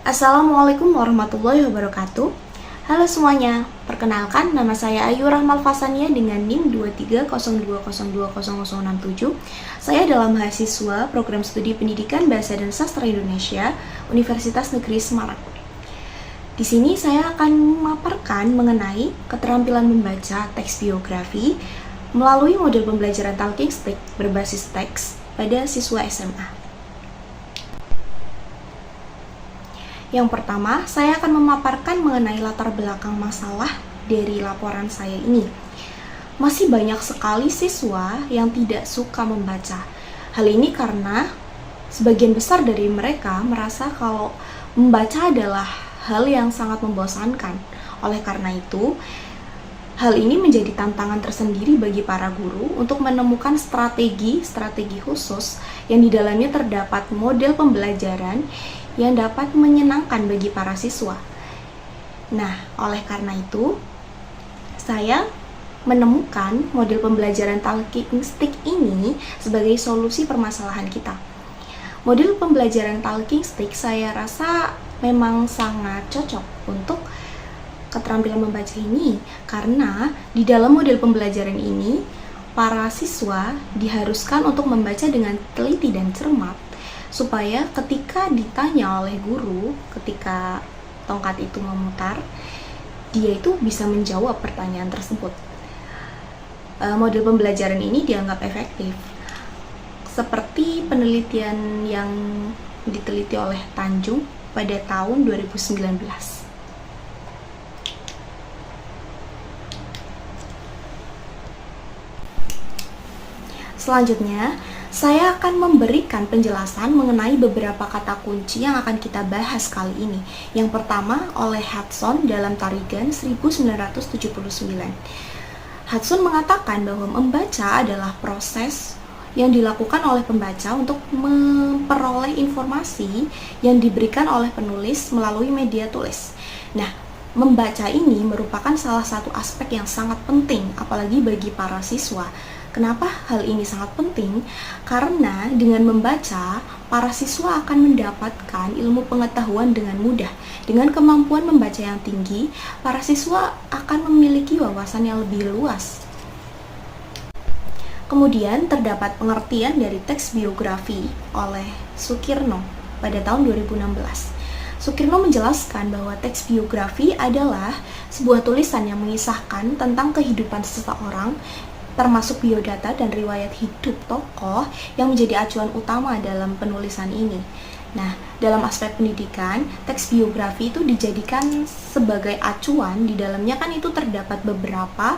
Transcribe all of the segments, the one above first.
Assalamualaikum warahmatullahi wabarakatuh. Halo semuanya, perkenalkan nama saya Ayu Rahmal Fasania dengan NIM 2302020067. Saya adalah mahasiswa program studi pendidikan Bahasa dan Sastra Indonesia Universitas Negeri Semarang. Di sini saya akan memaparkan mengenai keterampilan membaca teks biografi melalui model pembelajaran Talking Stick berbasis teks pada siswa SMA. Yang pertama, saya akan memaparkan mengenai latar belakang masalah dari laporan saya ini. Masih banyak sekali siswa yang tidak suka membaca. Hal ini karena sebagian besar dari mereka merasa kalau membaca adalah hal yang sangat membosankan. Oleh karena itu, hal ini menjadi tantangan tersendiri bagi para guru untuk menemukan strategi khusus yang di dalamnya terdapat model pembelajaran yang dapat menyenangkan bagi para siswa. Nah, oleh karena itu, saya menemukan model pembelajaran Talking Stick ini sebagai solusi permasalahan kita. Model pembelajaran Talking Stick saya rasa memang sangat cocok untuk keterampilan membaca ini, karena di dalam model pembelajaran ini, para siswa diharuskan untuk membaca dengan teliti dan cermat, supaya ketika ditanya oleh guru, ketika tongkat itu memutar, dia itu bisa menjawab pertanyaan tersebut. Model pembelajaran ini dianggap efektif, seperti penelitian yang diteliti oleh Tanjung pada tahun 2019. Selanjutnya, saya akan memberikan penjelasan mengenai beberapa kata kunci yang akan kita bahas kali ini. Yang pertama oleh Hudson dalam Tarigan 1979. Hudson mengatakan bahwa membaca adalah proses yang dilakukan oleh pembaca untuk memperoleh informasi yang diberikan oleh penulis melalui media tulis. Nah, membaca ini merupakan salah satu aspek yang sangat penting, apalagi bagi para siswa. Kenapa hal ini sangat penting? Karena dengan membaca, para siswa akan mendapatkan ilmu pengetahuan dengan mudah. Dengan kemampuan membaca yang tinggi, para siswa akan memiliki wawasan yang lebih luas. Kemudian terdapat pengertian dari teks biografi oleh Sukirno pada tahun 2016. Sukirno menjelaskan bahwa teks biografi adalah sebuah tulisan yang mengisahkan tentang kehidupan seseorang, termasuk biodata dan riwayat hidup tokoh yang menjadi acuan utama dalam penulisan ini. Nah, dalam aspek pendidikan, teks biografi itu dijadikan sebagai acuan. Di dalamnya kan itu terdapat beberapa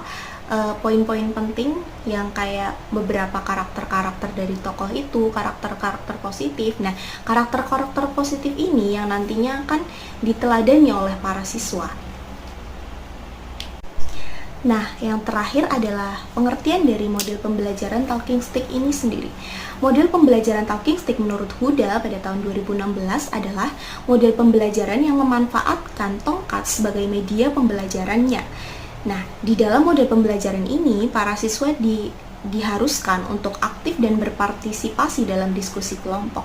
poin-poin penting yang kayak beberapa karakter-karakter dari tokoh itu, karakter-karakter positif. Nah, karakter-karakter positif ini yang nantinya akan diteladani oleh para siswa. Nah, yang terakhir adalah pengertian dari model pembelajaran Talking Stick ini sendiri. Model pembelajaran Talking Stick menurut Huda pada tahun 2016 adalah model pembelajaran yang memanfaatkan tongkat sebagai media pembelajarannya. Nah, di dalam model pembelajaran ini, para siswa diharuskan untuk aktif dan berpartisipasi dalam diskusi kelompok.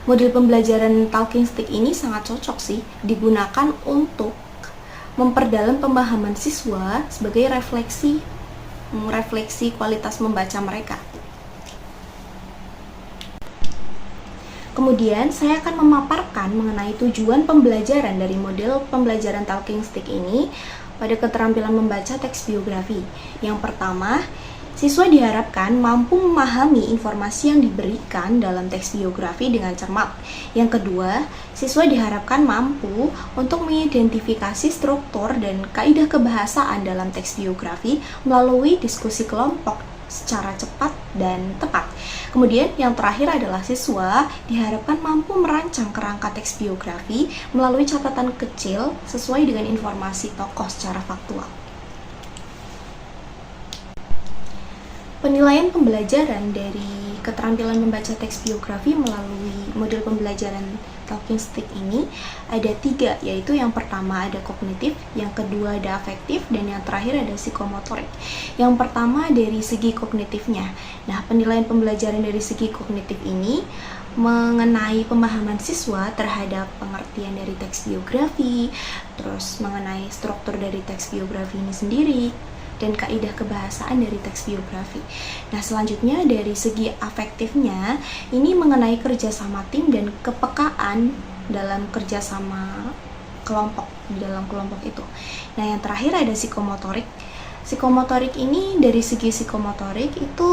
Model pembelajaran Talking Stick ini sangat cocok sih digunakan untuk memperdalam pemahaman siswa sebagai refleksi kualitas membaca mereka. Kemudian saya akan memaparkan mengenai tujuan pembelajaran dari model pembelajaran Talking Stick ini pada keterampilan membaca teks biografi. Yang pertama, siswa diharapkan mampu memahami informasi yang diberikan dalam teks biografi dengan cermat. Yang kedua, siswa diharapkan mampu untuk mengidentifikasi struktur dan kaidah kebahasaan dalam teks biografi melalui diskusi kelompok secara cepat dan tepat. Kemudian yang terakhir adalah siswa diharapkan mampu merancang kerangka teks biografi melalui catatan kecil sesuai dengan informasi tokoh secara faktual. Penilaian pembelajaran dari keterampilan membaca teks biografi melalui model pembelajaran Talking Stick ini ada 3, yaitu yang pertama ada kognitif, yang kedua ada afektif, dan yang terakhir ada psikomotorik. Yang pertama dari segi kognitifnya. Nah, penilaian pembelajaran dari segi kognitif ini mengenai pemahaman siswa terhadap pengertian dari teks biografi, terus mengenai struktur dari teks biografi ini sendiri, dan kaidah kebahasaan dari teks biografi. Nah, selanjutnya dari segi afektifnya, ini mengenai kerjasama tim dan kepekaan dalam kerjasama kelompok, di dalam kelompok itu. Nah, yang terakhir ada psikomotorik. Psikomotorik ini dari segi psikomotorik itu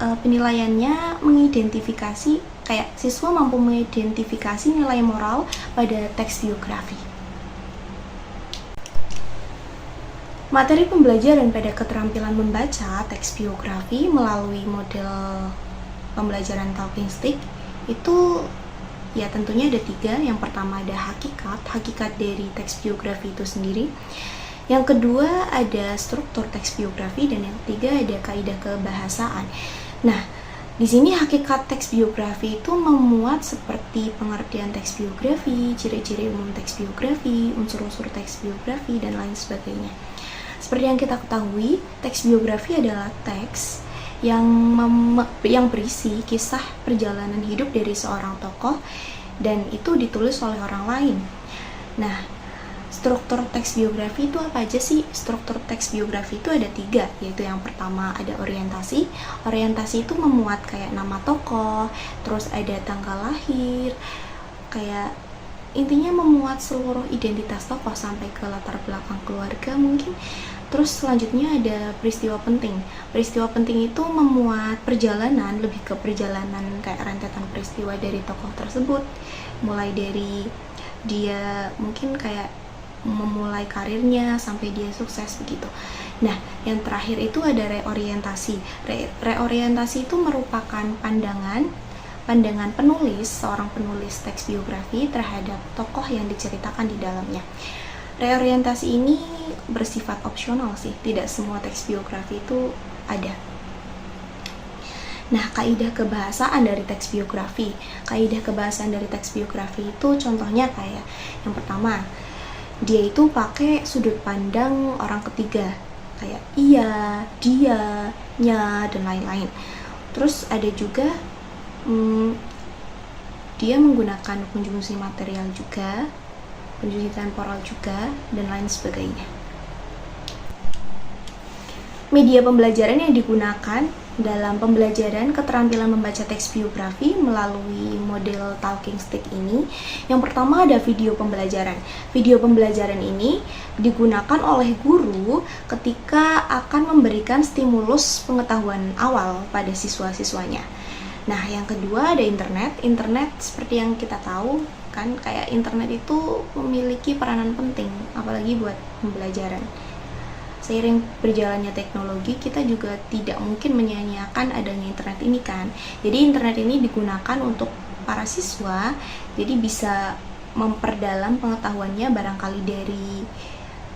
penilaiannya mengidentifikasi, kayak siswa mampu mengidentifikasi nilai moral pada teks biografi. Materi pembelajaran pada keterampilan membaca teks biografi melalui model pembelajaran talking stick itu ya tentunya ada 3. Yang pertama ada hakikat dari teks biografi itu sendiri. Yang kedua ada struktur teks biografi, dan yang ketiga ada kaidah kebahasaan. Nah, di sini hakikat teks biografi itu memuat seperti pengertian teks biografi, ciri-ciri umum teks biografi, unsur-unsur teks biografi, dan lain sebagainya. Seperti yang kita ketahui, teks biografi adalah teks yang berisi kisah perjalanan hidup dari seorang tokoh, dan itu ditulis oleh orang lain. Nah, struktur teks biografi itu apa aja sih? Struktur teks biografi itu ada 3, yaitu yang pertama ada orientasi. Orientasi itu memuat kayak nama tokoh, terus ada tanggal lahir, kayak intinya memuat seluruh identitas tokoh sampai ke latar belakang keluarga mungkin. Terus selanjutnya ada peristiwa penting. Peristiwa penting itu memuat perjalanan, lebih ke perjalanan kayak rentetan peristiwa dari tokoh tersebut, mulai dari dia mungkin kayak memulai karirnya sampai dia sukses begitu. Nah, yang terakhir itu ada reorientasi. Reorientasi itu merupakan pandangan penulis, seorang penulis teks biografi terhadap tokoh yang diceritakan di dalamnya. Reorientasi ini bersifat opsional sih, tidak semua teks biografi itu ada. Nah, kaidah kebahasaan dari teks biografi. Kaidah kebahasaan dari teks biografi itu contohnya kayak yang pertama, dia itu pakai sudut pandang orang ketiga, kayak iya, dia, nya, dan lain-lain. Terus ada juga dia menggunakan konjungsi material juga, konjungsi temporal juga, dan lain sebagainya. Media pembelajaran yang digunakan dalam pembelajaran keterampilan membaca teks biografi melalui model talking stick ini, yang pertama ada video pembelajaran. Video pembelajaran ini digunakan oleh guru ketika akan memberikan stimulus pengetahuan awal pada siswa-siswanya. Nah, yang kedua ada internet. Internet seperti yang kita tahu kan, kayak internet itu memiliki peranan penting apalagi buat pembelajaran. Seiring berjalannya teknologi, kita juga tidak mungkin menyia-nyiakan adanya internet ini kan. Jadi internet ini digunakan untuk para siswa, jadi bisa memperdalam pengetahuannya barangkali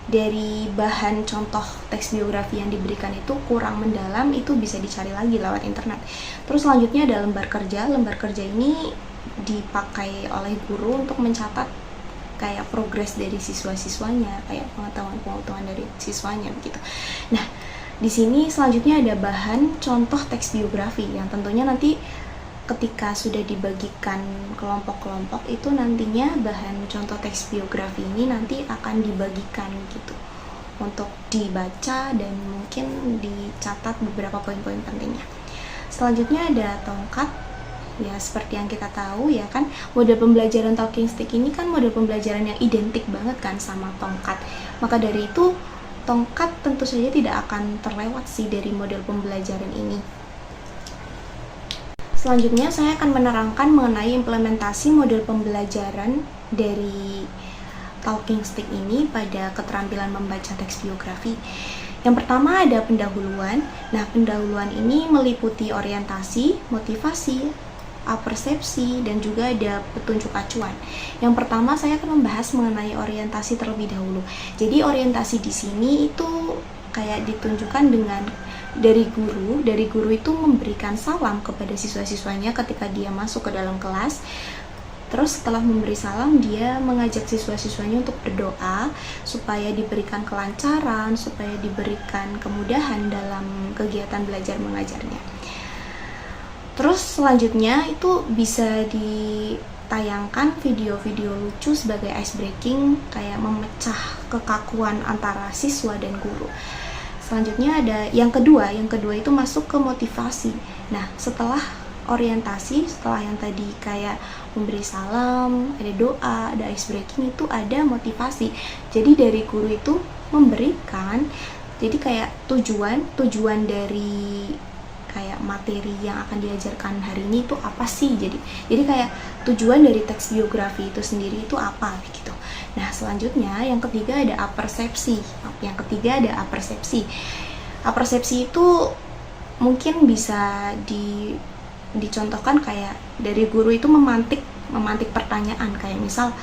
dari bahan contoh teks biografi yang diberikan itu kurang mendalam, itu bisa dicari lagi lewat internet. Terus selanjutnya ada lembar kerja. Lembar kerja ini dipakai oleh guru untuk mencatat kayak progres dari siswa-siswanya, kayak pengetahuan dari siswanya begitu. Nah, di sini selanjutnya ada bahan contoh teks biografi yang tentunya nanti ketika sudah dibagikan kelompok-kelompok itu nantinya bahan contoh teks biografi ini nanti akan dibagikan gitu untuk dibaca dan mungkin dicatat beberapa poin-poin pentingnya. Selanjutnya ada tongkat. Ya, seperti yang kita tahu ya kan, model pembelajaran talking stick ini kan model pembelajaran yang identik banget kan sama tongkat. Maka dari itu, tongkat tentu saja tidak akan terlewat sih dari model pembelajaran ini. Selanjutnya saya akan menerangkan mengenai implementasi model pembelajaran dari talking stick ini pada keterampilan membaca teks biografi. Yang pertama ada pendahuluan. Nah, pendahuluan ini meliputi orientasi, motivasi, persepsi, dan juga ada petunjuk acuan. Yang pertama saya akan membahas mengenai orientasi terlebih dahulu. Jadi orientasi di sini itu kayak ditunjukkan dengan dari guru itu memberikan salam kepada siswa-siswanya ketika dia masuk ke dalam kelas. Terus setelah memberi salam, dia mengajak siswa-siswanya untuk berdoa supaya diberikan kelancaran, supaya diberikan kemudahan dalam kegiatan belajar mengajarnya. Terus selanjutnya itu bisa ditayangkan video-video lucu sebagai ice breaking, kayak memecah kekakuan antara siswa dan guru. Selanjutnya ada yang kedua itu masuk ke motivasi. Nah, setelah orientasi, setelah yang tadi kayak memberi salam, ada doa, ada ice breaking, itu ada motivasi. Jadi dari guru itu memberikan, jadi kayak tujuan dari kayak materi yang akan diajarkan hari ini itu apa sih, jadi kayak tujuan dari teks biografi itu sendiri itu apa gitu. Nah, selanjutnya yang ketiga ada apersepsi. Apersepsi itu mungkin bisa dicontohkan kayak dari guru itu memantik pertanyaan, kayak misal,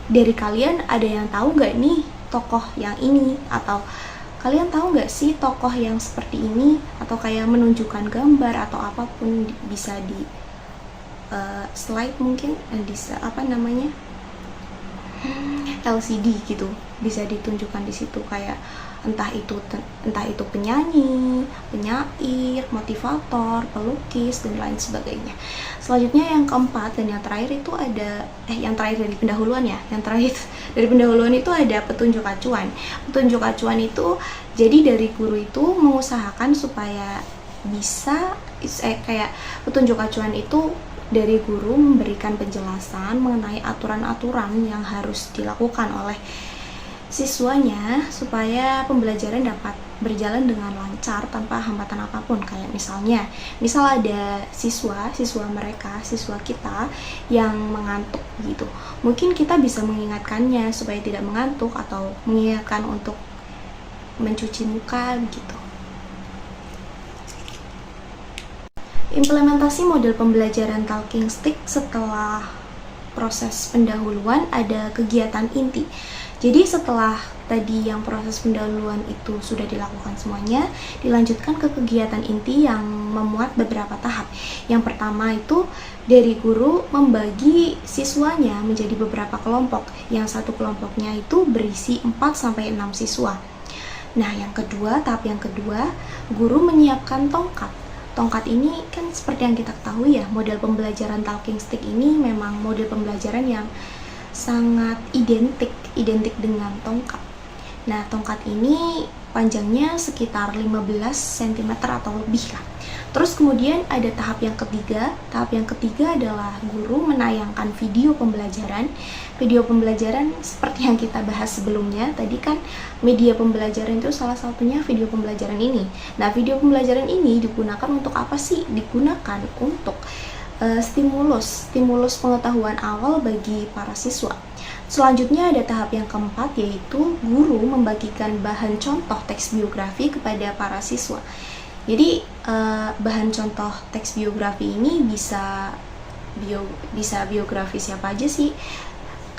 dari kalian ada yang tahu nggak nih tokoh yang ini, atau kalian tahu nggak sih tokoh yang seperti ini, atau kayak menunjukkan gambar atau apapun, bisa di slide mungkin, bisa LCD gitu, bisa ditunjukkan di situ, kayak entah itu penyanyi, penyair, motivator, pelukis, dan lain sebagainya. Selanjutnya yang keempat dan yang terakhir itu ada yang terakhir dari pendahuluan ya. Yang terakhir dari pendahuluan itu ada petunjuk acuan. Petunjuk acuan itu jadi dari guru itu mengusahakan supaya bisa kayak petunjuk acuan itu dari guru memberikan penjelasan mengenai aturan-aturan yang harus dilakukan oleh siswanya supaya pembelajaran dapat berjalan dengan lancar tanpa hambatan apapun. Kayak misal ada siswa kita yang mengantuk gitu, mungkin kita bisa mengingatkannya supaya tidak mengantuk, atau mengingatkan untuk mencuci muka gitu. Implementasi model pembelajaran talking stick setelah proses pendahuluan ada kegiatan inti. Jadi setelah tadi yang proses pendahuluan itu sudah dilakukan semuanya, dilanjutkan ke kegiatan inti yang memuat beberapa tahap. Yang pertama itu dari guru membagi siswanya menjadi beberapa kelompok. Yang satu kelompoknya itu berisi 4-6 siswa. Nah, tahap yang kedua, guru menyiapkan tongkat. Tongkat ini kan seperti yang kita ketahui ya, model pembelajaran talking stick ini memang model pembelajaran yang sangat identik dengan tongkat. Nah, tongkat ini panjangnya sekitar 15 cm atau lebih lah. Terus kemudian ada tahap yang ketiga. Tahap yang ketiga adalah guru menayangkan video pembelajaran. Video pembelajaran seperti yang kita bahas sebelumnya. Tadi kan media pembelajaran itu salah satunya video pembelajaran ini. Nah, video pembelajaran ini digunakan untuk apa sih? Digunakan untuk stimulus pengetahuan awal bagi para siswa. Selanjutnya ada tahap yang keempat, yaitu guru membagikan bahan contoh teks biografi kepada para siswa. Jadi bahan contoh teks biografi ini bisa biografi siapa aja sih?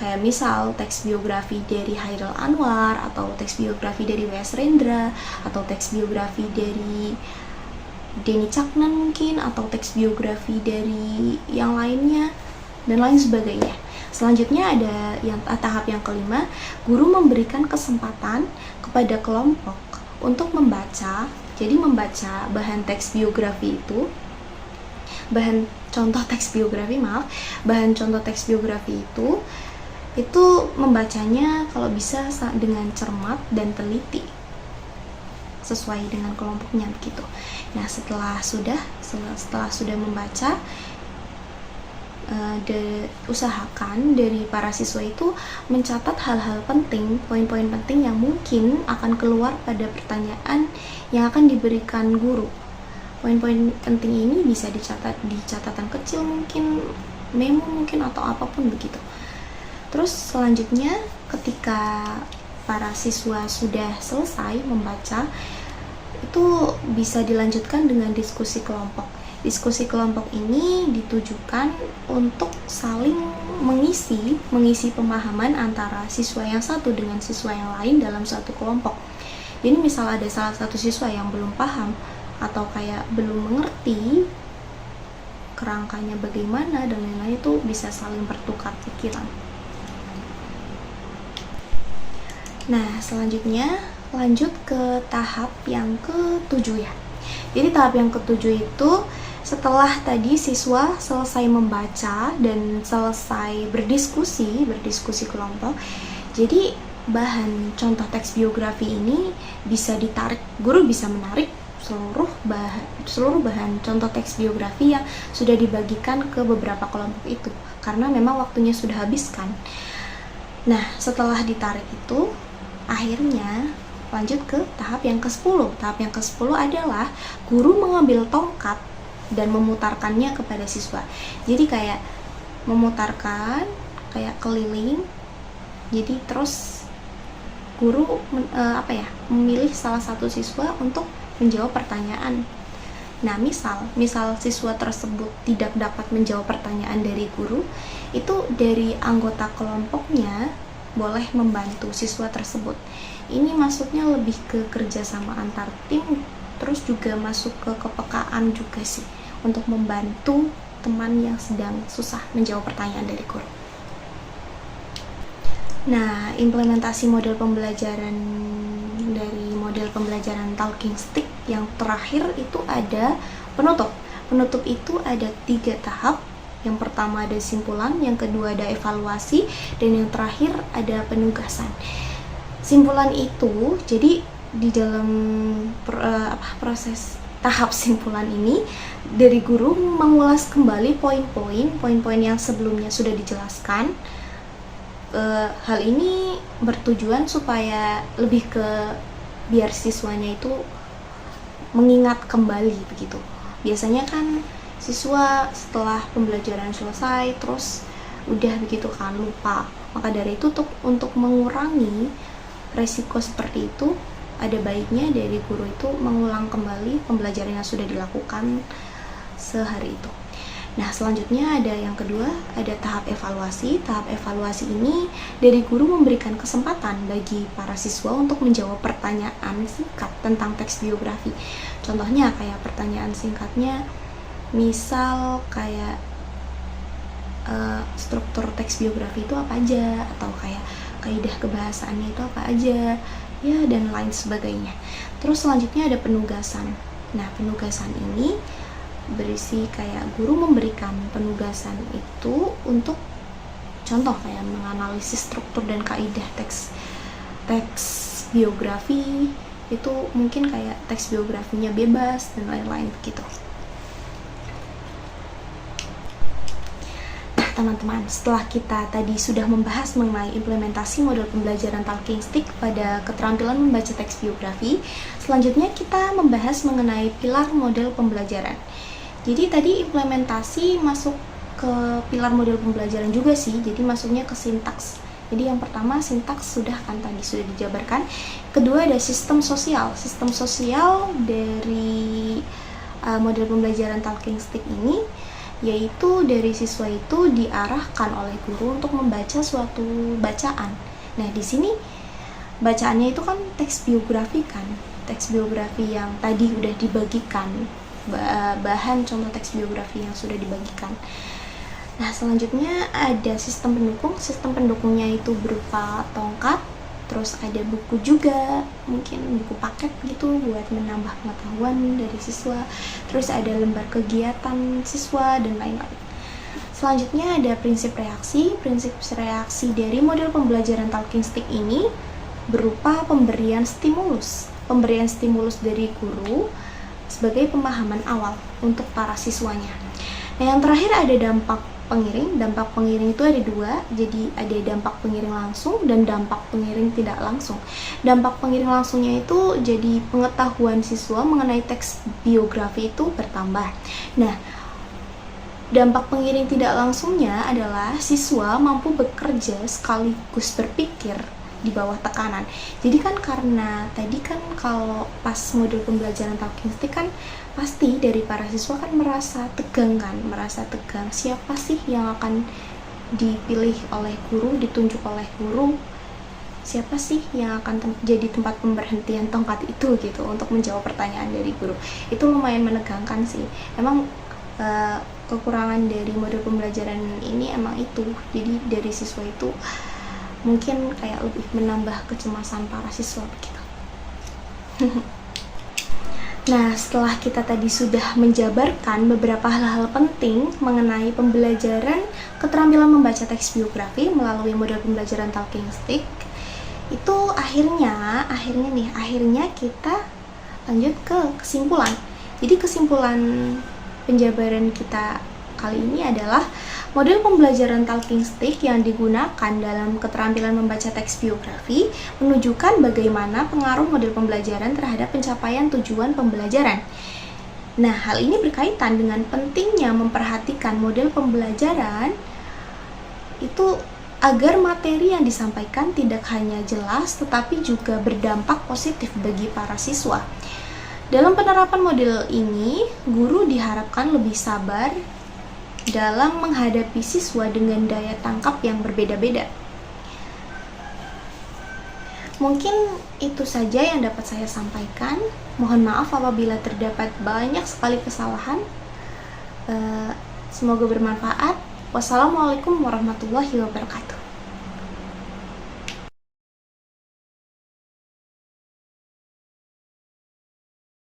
Kayak misal teks biografi dari Hairil Anwar, atau teks biografi dari W.S. Rendra, atau teks biografi dari Denny Caknan mungkin, atau teks biografi dari yang lainnya, dan lain sebagainya. Selanjutnya ada tahap yang kelima, guru memberikan kesempatan kepada kelompok untuk membaca. Jadi membaca bahan teks biografi itu, bahan contoh teks biografi itu membacanya kalau bisa dengan cermat dan teliti sesuai dengan kelompoknya begitu. Nah, setelah sudah membaca, usahakan dari para siswa itu mencatat hal-hal penting, poin-poin penting yang mungkin akan keluar pada pertanyaan yang akan diberikan guru. Poin-poin penting ini bisa dicatat di catatan kecil mungkin, memo mungkin, atau apapun begitu. Terus selanjutnya ketika para siswa sudah selesai membaca, itu bisa dilanjutkan dengan diskusi kelompok. Diskusi kelompok ini ditujukan untuk saling mengisi pemahaman antara siswa yang satu dengan siswa yang lain dalam satu kelompok. Jadi misal ada salah satu siswa yang belum paham atau kayak belum mengerti kerangkanya bagaimana dan lain-lain, itu bisa saling bertukar pikiran. Nah, selanjutnya lanjut ke tahap yang ke-7 ya. Jadi tahap yang ke-7 itu Setelah tadi siswa selesai membaca dan selesai berdiskusi kelompok, jadi bahan contoh teks biografi ini bisa ditarik, guru bisa menarik seluruh bahan contoh teks biografi yang sudah dibagikan ke beberapa kelompok itu, karena memang waktunya sudah habis kan. Nah, setelah ditarik itu, akhirnya lanjut ke tahap yang ke-10. Tahap yang ke-10 adalah guru mengambil tongkat dan memutarkannya kepada siswa. Jadi kayak memutarkan, kayak keliling. Jadi terus guru memilih salah satu siswa untuk menjawab pertanyaan. Nah, misal siswa tersebut tidak dapat menjawab pertanyaan dari guru, itu dari anggota kelompoknya boleh membantu siswa tersebut. Ini maksudnya lebih ke kerjasama antar tim, terus juga masuk ke kepekaan juga sih, untuk membantu teman yang sedang susah menjawab pertanyaan dari guru. Nah, implementasi model pembelajaran dari model pembelajaran talking stick yang terakhir itu ada penutup. Penutup itu ada 3 tahap. Yang pertama ada simpulan, yang kedua ada evaluasi, dan yang terakhir ada penugasan. Simpulan itu, jadi di dalam proses tahap simpulan ini, dari guru mengulas kembali poin-poin yang sebelumnya sudah dijelaskan. Hal ini bertujuan supaya lebih ke biar siswanya itu mengingat kembali begitu. Biasanya kan siswa setelah pembelajaran selesai terus udah begitu kan lupa. Maka dari itu untuk mengurangi resiko seperti itu, ada baiknya dari guru itu mengulang kembali pembelajaran yang sudah dilakukan sehari itu. Nah, selanjutnya ada yang kedua, ada tahap evaluasi. Tahap evaluasi ini dari guru memberikan kesempatan bagi para siswa untuk menjawab pertanyaan singkat tentang teks biografi. Contohnya kayak pertanyaan singkatnya, misal kayak struktur teks biografi itu apa aja, atau kayak kaidah kebahasaannya itu apa aja, ya, dan lain sebagainya. Terus selanjutnya ada penugasan. Nah, penugasan ini berisi kayak guru memberikan penugasan itu untuk contoh kayak menganalisis struktur dan kaidah teks biografi. Itu mungkin kayak teks biografinya bebas dan lain-lain begitu. Nah, teman-teman, setelah kita tadi sudah membahas mengenai implementasi model pembelajaran talking stick pada keterampilan membaca teks biografi, selanjutnya kita membahas mengenai pilar model pembelajaran. Jadi tadi implementasi masuk ke pilar model pembelajaran juga sih, jadi masuknya ke sintaks. Jadi yang pertama sintaks sudah dijabarkan. Kedua ada sistem sosial. Sistem sosial dari model pembelajaran talking stick ini, yaitu dari siswa itu diarahkan oleh guru untuk membaca suatu bacaan. Nah, di sini bacaannya itu kan teks biografi kan, teks biografi yang tadi udah dibagikan, bahan contoh teks biografi yang sudah dibagikan. Nah, selanjutnya ada sistem pendukung. Sistem pendukungnya itu berupa tongkat, terus ada buku juga, mungkin buku paket gitu buat menambah pengetahuan dari siswa, terus ada lembar kegiatan siswa dan lain-lain. Selanjutnya ada prinsip reaksi. Prinsip reaksi dari model pembelajaran talking stick ini berupa pemberian stimulus dari guru sebagai pemahaman awal untuk para siswanya. Nah, yang terakhir ada dampak pengiring. Dampak pengiring itu ada 2, jadi ada dampak pengiring langsung dan dampak pengiring tidak langsung. Dampak pengiring langsungnya itu jadi pengetahuan siswa mengenai teks biografi itu bertambah. Nah, dampak pengiring tidak langsungnya adalah siswa mampu bekerja sekaligus berpikir di bawah tekanan. Jadi kan karena tadi kan kalau pas modul pembelajaran talking stick kan pasti dari para siswa kan merasa tegang, siapa sih yang akan dipilih oleh guru, ditunjuk oleh guru, siapa sih yang akan jadi tempat pemberhentian tongkat itu gitu untuk menjawab pertanyaan dari guru. Itu lumayan menegangkan sih. Emang kekurangan dari modul pembelajaran ini emang itu. Jadi dari siswa itu mungkin kayak lebih menambah kecemasan para siswa begitu. Nah, setelah kita tadi sudah menjabarkan beberapa hal-hal penting mengenai pembelajaran keterampilan membaca teks biografi melalui model pembelajaran Talking Stick, itu akhirnya kita lanjut ke kesimpulan. Jadi kesimpulan penjabaran kita kali ini adalah model pembelajaran Talking Stick yang digunakan dalam keterampilan membaca teks biografi menunjukkan bagaimana pengaruh model pembelajaran terhadap pencapaian tujuan pembelajaran. Nah, hal ini berkaitan dengan pentingnya memperhatikan model pembelajaran itu agar materi yang disampaikan tidak hanya jelas tetapi juga berdampak positif bagi para siswa. Dalam penerapan model ini, guru diharapkan lebih sabar dalam menghadapi siswa dengan daya tangkap yang berbeda-beda. Mungkin itu saja yang dapat saya sampaikan. Mohon maaf apabila terdapat banyak sekali kesalahan. Semoga bermanfaat. Wassalamualaikum warahmatullahi wabarakatuh.